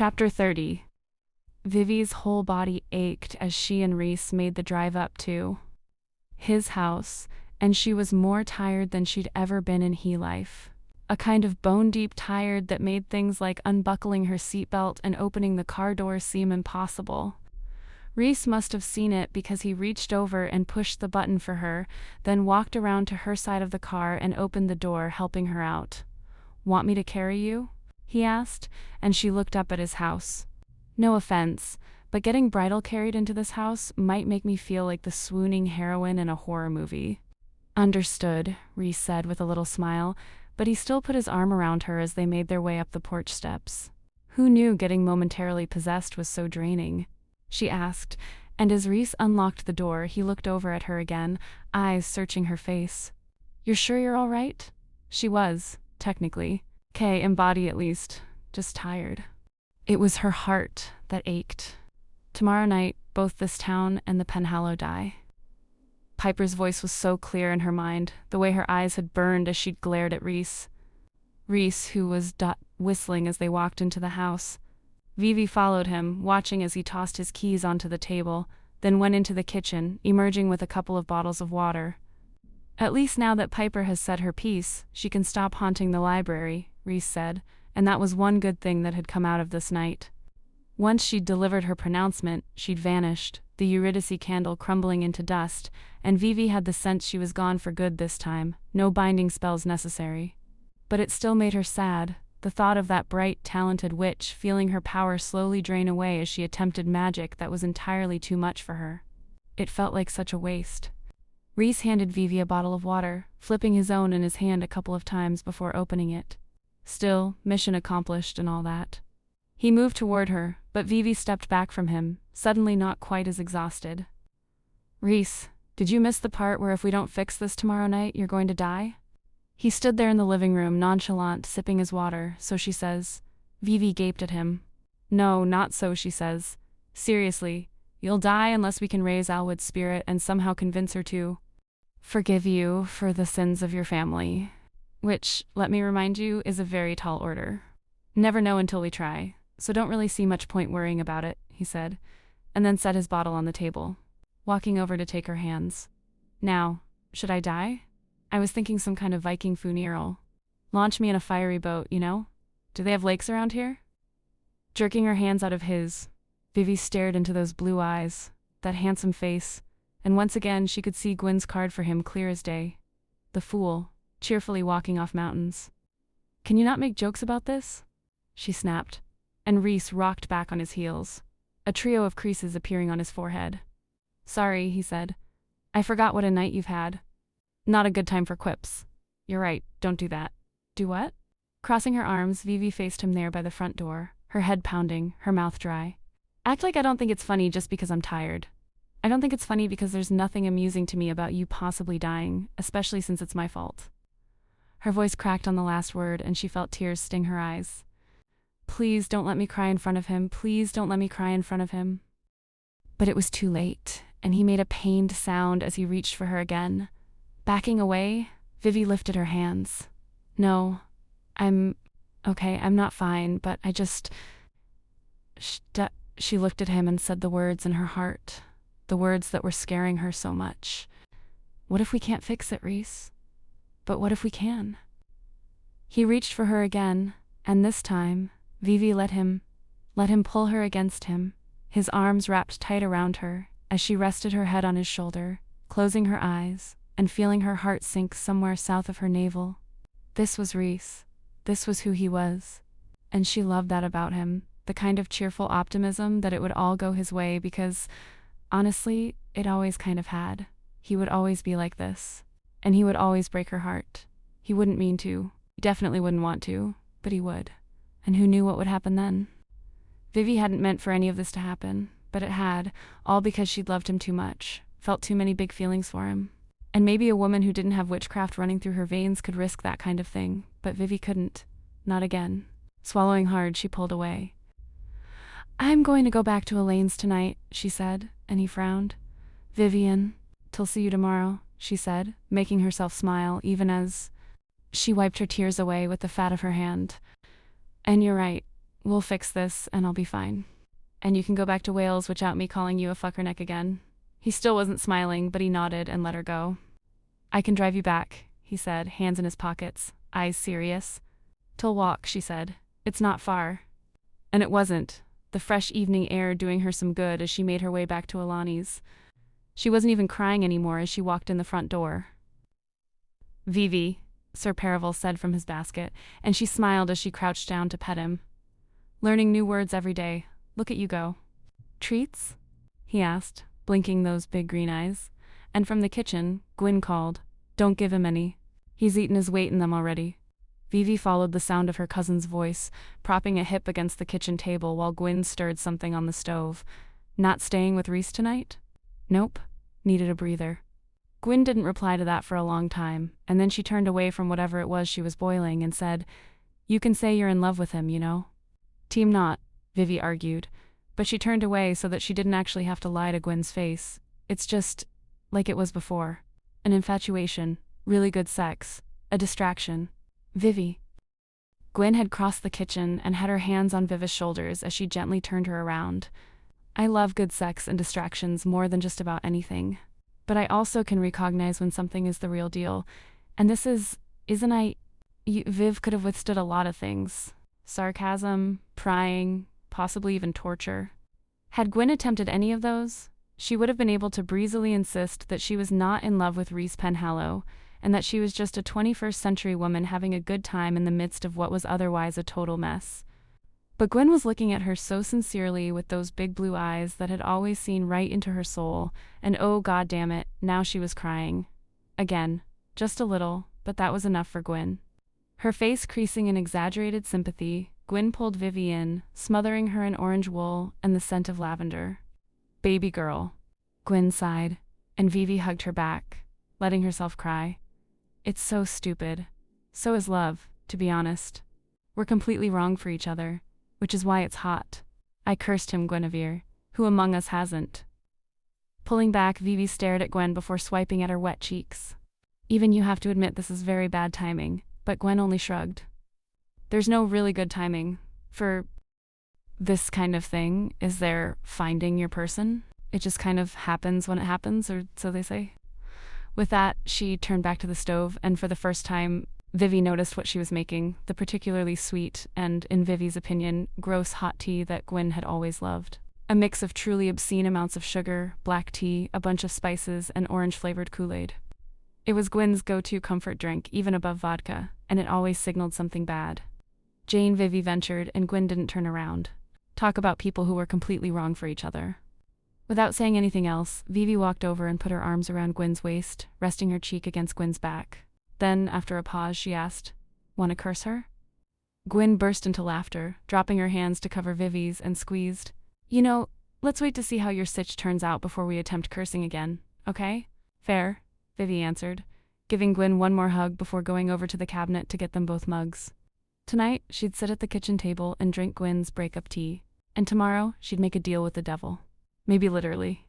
Chapter 30. Vivi's whole body ached as she and Reese made the drive up to his house, and she was more tired than she'd ever been in life. A kind of bone-deep tired that made things like unbuckling her seatbelt and opening the car door seem impossible. Reese must have seen it because he reached over and pushed the button for her, then walked around to her side of the car and opened the door, helping her out. "Want me to carry you?" he asked, and she looked up at his house. "No offense, but getting bridal carried into this house might make me feel like the swooning heroine in a horror movie." "Understood," Reese said with a little smile, but he still put his arm around her as they made their way up the porch steps. Who knew getting momentarily possessed was so draining? She asked, and as Reese unlocked the door, he looked over at her again, eyes searching her face. "You're sure you're all right?" She was, technically. In body at least, just tired. It was her heart that ached. Tomorrow night, both this town and the Penhallow die. Piper's voice was so clear in her mind, the way her eyes had burned as she'd glared at Reese. Reese, who was whistling as they walked into the house. Vivi followed him, watching as he tossed his keys onto the table, then went into the kitchen, emerging with a couple of bottles of water. "At least now that Piper has said her piece, she can stop haunting the library," Reese said, and that was one good thing that had come out of this night. Once she'd delivered her pronouncement, she'd vanished, the Eurydice candle crumbling into dust, and Vivi had the sense she was gone for good this time, no binding spells necessary. But it still made her sad, the thought of that bright, talented witch feeling her power slowly drain away as she attempted magic that was entirely too much for her. It felt like such a waste. Reese handed Vivi a bottle of water, flipping his own in his hand a couple of times before opening it. Still, mission accomplished and all that. He moved toward her, but Vivi stepped back from him, suddenly not quite as exhausted. "Reese, did you miss the part where if we don't fix this tomorrow night, you're going to die?" He stood there in the living room, nonchalant, sipping his water, so she says. Vivi gaped at him. "No, not so," she says. "Seriously, you'll die unless we can raise Alwood's spirit and somehow convince her to forgive you for the sins of your family. Which, let me remind you, is a very tall order. Never know until we try, so don't really see much point worrying about it," he said, and then set his bottle on the table, walking over to take her hands. "Now, should I die? I was thinking some kind of Viking funeral. Launch me in a fiery boat, you know? Do they have lakes around here?" Jerking her hands out of his, Vivi stared into those blue eyes, that handsome face, and once again she could see Gwyn's card for him clear as day. The fool, cheerfully walking off mountains. "Can you not make jokes about this?" she snapped, and Reese rocked back on his heels, a trio of creases appearing on his forehead. "Sorry," he said. "I forgot what a night you've had. Not a good time for quips. You're right, don't do that." "Do what?" Crossing her arms, Vivi faced him there by the front door, her head pounding, her mouth dry. "Act like I don't think it's funny just because I'm tired. I don't think it's funny because there's nothing amusing to me about you possibly dying, especially since it's my fault." Her voice cracked on the last word, and she felt tears sting her eyes. "Please don't let me cry in front of him. Please don't let me cry in front of him." But it was too late, and he made a pained sound as he reached for her again. Backing away, Vivi lifted her hands. "No, I'm okay, I'm not fine, but I just..." She looked at him and said the words in her heart, the words that were scaring her so much. "What if we can't fix it, Reese? But what if we can?" He reached for her again, and this time, Vivi let him pull her against him, his arms wrapped tight around her, as she rested her head on his shoulder, closing her eyes, and feeling her heart sink somewhere south of her navel. This was Reese. This was who he was. And she loved that about him, the kind of cheerful optimism that it would all go his way because, honestly, it always kind of had. He would always be like this. And he would always break her heart. He wouldn't mean to. He definitely wouldn't want to, but he would. And who knew what would happen then? Vivi hadn't meant for any of this to happen, but it had, all because she'd loved him too much, felt too many big feelings for him. And maybe a woman who didn't have witchcraft running through her veins could risk that kind of thing, but Vivi couldn't. Not again. Swallowing hard, she pulled away. "I'm going to go back to Elaine's tonight," she said, and he frowned. "Vivian, till see you tomorrow," she said, making herself smile even as she wiped her tears away with the fat of her hand. "And you're right. We'll fix this and I'll be fine. And you can go back to Wales without me calling you a fuckerneck again. He still wasn't smiling, but he nodded and let her go. I can drive you back, he said, hands in his pockets, eyes serious. "'Till walk," she said. "It's not far." And it wasn't. The fresh evening air doing her some good as she made her way back to Alani's. She wasn't even crying anymore as she walked in the front door. "Vivi," Sir Percival said from his basket, and she smiled as she crouched down to pet him. "Learning new words every day. Look at you go." "Treats?" he asked, blinking those big green eyes. And from the kitchen, Gwyn called, "Don't give him any. He's eaten his weight in them already." Vivi followed the sound of her cousin's voice, propping a hip against the kitchen table while Gwyn stirred something on the stove. "Not staying with Rhys tonight?" "Nope." Needed a breather. Gwyn didn't reply to that for a long time, and then she turned away from whatever it was she was boiling and said, "You can say you're in love with him, you know." "Team not," Vivi argued, but she turned away so that she didn't actually have to lie to Gwyn's face. "It's just like it was before. An infatuation, really good sex, a distraction." "Vivi." Gwyn had crossed the kitchen and had her hands on Vivi's shoulders as she gently turned her around. "I love good sex and distractions more than just about anything. But I also can recognize when something is the real deal. And this isn't I... Viv could have withstood a lot of things. Sarcasm, prying, possibly even torture. Had Gwyn attempted any of those, she would have been able to breezily insist that she was not in love with Rhys Penhallow, and that she was just a 21st century woman having a good time in the midst of what was otherwise a total mess. But Gwyn was looking at her so sincerely with those big blue eyes that had always seen right into her soul, and oh god damn it, now she was crying. Again, just a little, but that was enough for Gwyn. Her face creasing in exaggerated sympathy, Gwyn pulled Vivi in, smothering her in orange wool and the scent of lavender. "Baby girl," Gwyn sighed, and Vivi hugged her back, letting herself cry. "It's so stupid. So is love, to be honest. We're completely wrong for each other, which is why it's hot. I cursed him, Guinevere. Who among us hasn't?" Pulling back, Vivi stared at Gwen before swiping at her wet cheeks. "Even you have to admit this is very bad timing," but Gwen only shrugged. "There's no really good timing for this kind of thing, is there? Finding your person? It just kind of happens when it happens, or so they say." With that, she turned back to the stove, and for the first time, Vivi noticed what she was making, the particularly sweet and, in Vivi's opinion, gross hot tea that Gwyn had always loved. A mix of truly obscene amounts of sugar, black tea, a bunch of spices, and orange-flavored Kool-Aid. It was Gwyn's go-to comfort drink, even above vodka, and it always signaled something bad. Jane, Vivi ventured, and Gwyn didn't turn around. Talk about people who were completely wrong for each other. Without saying anything else, Vivi walked over and put her arms around Gwyn's waist, resting her cheek against Gwyn's back. Then, after a pause, she asked, "Want to curse her?" Gwyn burst into laughter, dropping her hands to cover Vivi's and squeezed. "You know, let's wait to see how your sitch turns out before we attempt cursing again, okay?" "Fair," Vivi answered, giving Gwyn one more hug before going over to the cabinet to get them both mugs. Tonight, she'd sit at the kitchen table and drink Gwyn's breakup tea, and tomorrow, she'd make a deal with the devil. Maybe literally.